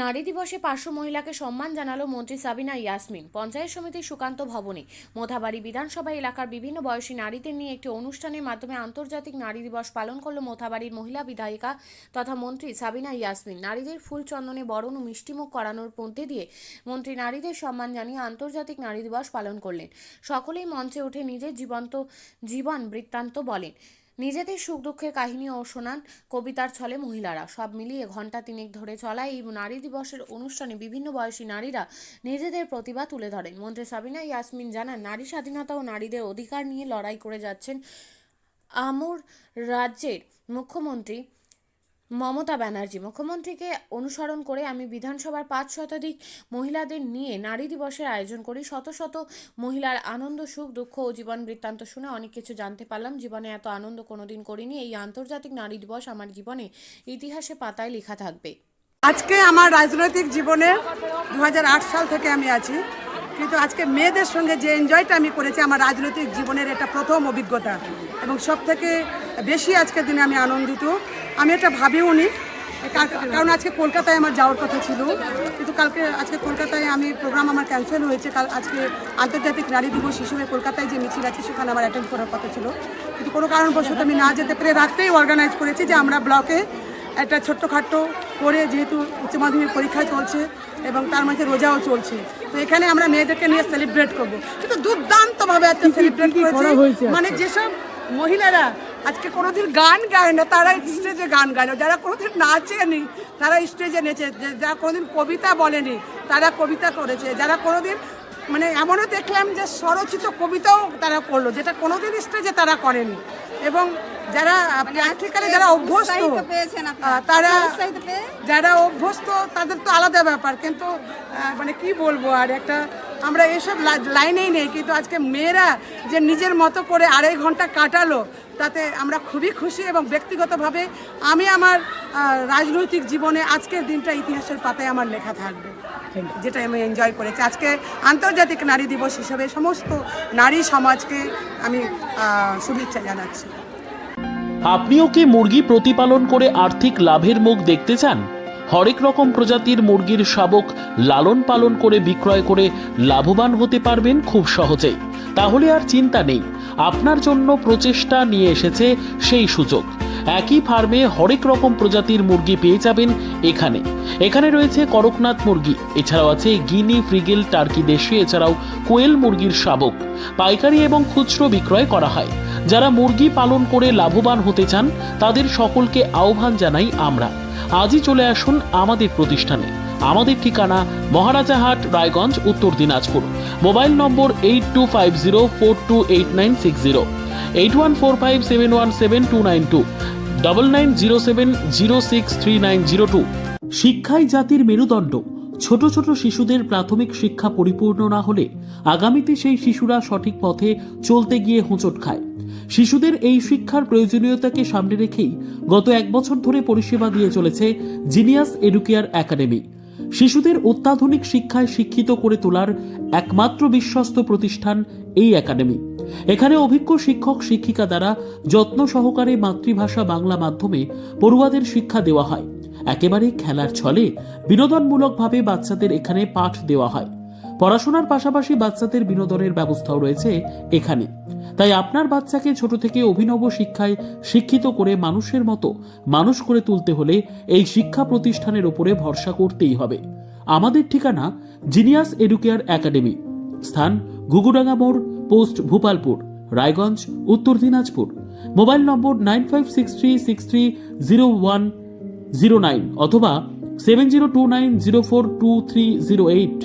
নারী দিবসে 500 মহিলাকে সম্মান জানালো মন্ত্রী সাবিনা ইয়াসমিন। পঞ্চায়েত সমিতির সুকান্ত ভবনে মোথাবাড়ি বিধানসভা এলাকার বিভিন্ন বয়সী নারীদের নিয়ে একটি অনুষ্ঠানের মাধ্যমে আন্তর্জাতিক নারী দিবস পালন করল মোথাবাড়ির মহিলা বিধায়িকা তথা মন্ত্রী সাবিনা ইয়াসমিন। নারীদের ফুল চন্দনে বরণ ও মিষ্টিমুখ করানোর মধ্যে দিয়ে মন্ত্রী নারীদের সম্মান জানিয়ে আন্তর্জাতিক নারী দিবস পালন করলেন। সকলেই মঞ্চে উঠে নিজের জীবন বৃত্তান্ত বলেন, নিজেদের সুখ দুঃখের কাহিনীও শোনান কবিতার ছলে মহিলারা। সব মিলিয়ে ঘণ্টা তিনেক ধরে চলা এই নারী দিবসের অনুষ্ঠানে বিভিন্ন বয়সী নারীরা নিজেদের প্রতিভা তুলে ধরেন। মন্ত্রী সাবিনা ইয়াসমিন জানান, নারী স্বাধীনতা ও নারীদের অধিকার নিয়ে লড়াই করে যাচ্ছেন আমর রাজ্যের মুখ্যমন্ত্রী মমতা ব্যানার্জি। মুখ্যমন্ত্রীকে অনুসরণ করে আমি বিধানসভার 5 শতাধিক মহিলাদের নিয়ে নারী দিবসের আয়োজন করি। শত শত মহিলার আনন্দ, সুখ, দুঃখ ও জীবন বৃত্তান্ত শুনে অনেক কিছু জানতে পারলাম। জীবনে এত আনন্দ কোনোদিন করিনি। এই আন্তর্জাতিক নারী দিবস আমার জীবনে ইতিহাসে পাতায় লেখা থাকবে। আজকে আমার রাজনৈতিক জীবনে 2008 সাল থেকে আমি আছি, কিন্তু আজকে মেয়েদের সঙ্গে যে এনজয়টা আমি করেছি আমার রাজনৈতিক জীবনের এটা প্রথম অভিজ্ঞতা এবং সব থেকে বেশি আজকের দিনে আমি আনন্দিত। আমি এটা ভাবিও নি, কারণ আজকে কলকাতায় আমার যাওয়ার কথা ছিল, কিন্তু আজকে কলকাতায় প্রোগ্রাম আমার ক্যান্সেল হয়েছে। আজকে আন্তর্জাতিক নারী দিবস হিসেবে কলকাতায় যে মিছিল আছে সেখানে আমার অ্যাটেন্ড করার কথা ছিল, কিন্তু কোনো কারণবশত আমি না যেতে পেরে রাত্রেই অর্গানাইজ করেছি যে আমরা ব্লকে একটা ছোট্টখাট্টো করে, যেহেতু উচ্চ মাধ্যমিক পরীক্ষা চলছে এবং তার মাঝে রোজাও চলছে, তো এখানে আমরা মেয়েদেরকে নিয়ে সেলিব্রেট করবো। কিন্তু দুর্দান্তভাবে একটা সেলিব্রেট করেছি। মানে যেসব মহিলারা আজকে কোনোদিন গান গায় না তারা স্টেজে গান গায়, যারা কোনোদিন নাচেনি তারা স্টেজে নেচে, যারা কোনোদিন কবিতা বলেনি তারা কবিতা করেছে, যারা কোনোদিন মানে এমনও দেখলাম যে স্বরচিত কবিতাও তারা করলো, যেটা কোনোদিন স্টেজে তারা করেনি। এবং যারা প্র্যাকটিক্যালি যারা অভ্যস্ত, যারা অভ্যস্ত তাদের তো আলাদা ব্যাপার, কিন্তু মানে কি বলবো, আর একটা আমরা এসব লাইনেই নেই, কিন্তু আজকে মেয়েরা যে নিজের মতো করে 2.5 ঘন্টা কাটালো তাতে আমরা খুবই খুশি। এবং ব্যক্তিগতভাবে আমি আমার রাজনৈতিক জীবনে আজকের দিনটা ইতিহাসের পাতায় আমার লেখা থাকবে, যেটা আমি এনজয় করেছি। আজকে আন্তর্জাতিক নারী দিবস হিসেবে সমস্ত নারী সমাজকে আমি শুভেচ্ছা জানাচ্ছি। আপনিও কি মুরগি প্রতিপালন করে আর্থিক লাভের মুখ দেখতে চান? হরেক রকম প্রজাতির মুরগির শাবক লালন পালন করে বিক্রয় করে লাভবান হতে পারবেন খুব সহজেই। তাহলে আর চিন্তা নেই, আপনার জন্য প্রচেষ্টা নিয়ে এসেছে সেই সুযোগ। একই ফার্মে হরেক রকম প্রজাতির মুরগি পেয়ে যাবেন এখানে রয়েছে করকনাথ মুরগি, এছাড়াও আছে গিনি, ফ্রিগেল, টার্কি দেশি, এছাড়াও কোয়েল মুরগির শাবক পাইকারি এবং খুচরো বিক্রয় করা হয়। যারা মুরগি পালন করে লাভবান হতে চান তাদের সকলকে আহ্বান জানাই আমরা। আজই চলে আসুন আমাদের প্রতিষ্ঠানে। আমাদের ঠিকানা মহারাজাহাট, রায়গঞ্জ, উত্তর দিনাজপুর। মোবাইল নম্বর 8250428960, 8145717292, 9907063902। শিক্ষাই জাতির মেরুদণ্ড। ছোট ছোট শিশুদের প্রাথমিক শিক্ষা পরিপূর্ণ না হলে আগামীতে সেই শিশুরা সঠিক পথে চলতে গিয়ে হোঁচট খায়। শিশুদের এই শিক্ষার প্রয়োজনীয়তাকে সামনে রেখেই গত 1 বছর ধরে পরিষেবা দিয়ে চলেছে জিনিয়াস এডুকেয়ার একাডেমি। শিশুদের অত্যাধুনিক শিক্ষায় শিক্ষিত করে তোলার একমাত্র বিশ্বস্ত প্রতিষ্ঠান এই একাডেমি। এখানে অভিজ্ঞ শিক্ষক শিক্ষিকা দ্বারা যত্ন সহকারে মাতৃভাষা বাংলা মাধ্যমে পড়ুয়াদের শিক্ষা দেওয়া হয়। একেবারে খেলার ছলে বিনোদনমূলকভাবে বাচ্চাদের এখানে পাঠ দেওয়া হয়। পড়াশোনার পাশাপাশি বাচ্চাদের বিনোদনের ব্যবস্থাও রয়েছে এখানে। তাই আপনার বাচ্চাকে ছোট থেকে অভিনব শিক্ষায় শিক্ষিত করে মানুষের মতো মানুষ করে তুলতে হলে এই শিক্ষা প্রতিষ্ঠানের উপরে ভরসা করতেই হবে। আমাদের ঠিকানা জিনিয়াস এডুকেয়ার একাডেমি, স্থান ঘুঘুডাঙ্গা মোড়, পোস্ট ভূপালপুর, রায়গঞ্জ, উত্তর দিনাজপুর। মোবাইল নম্বর 9563630109 অথবা 7029042308।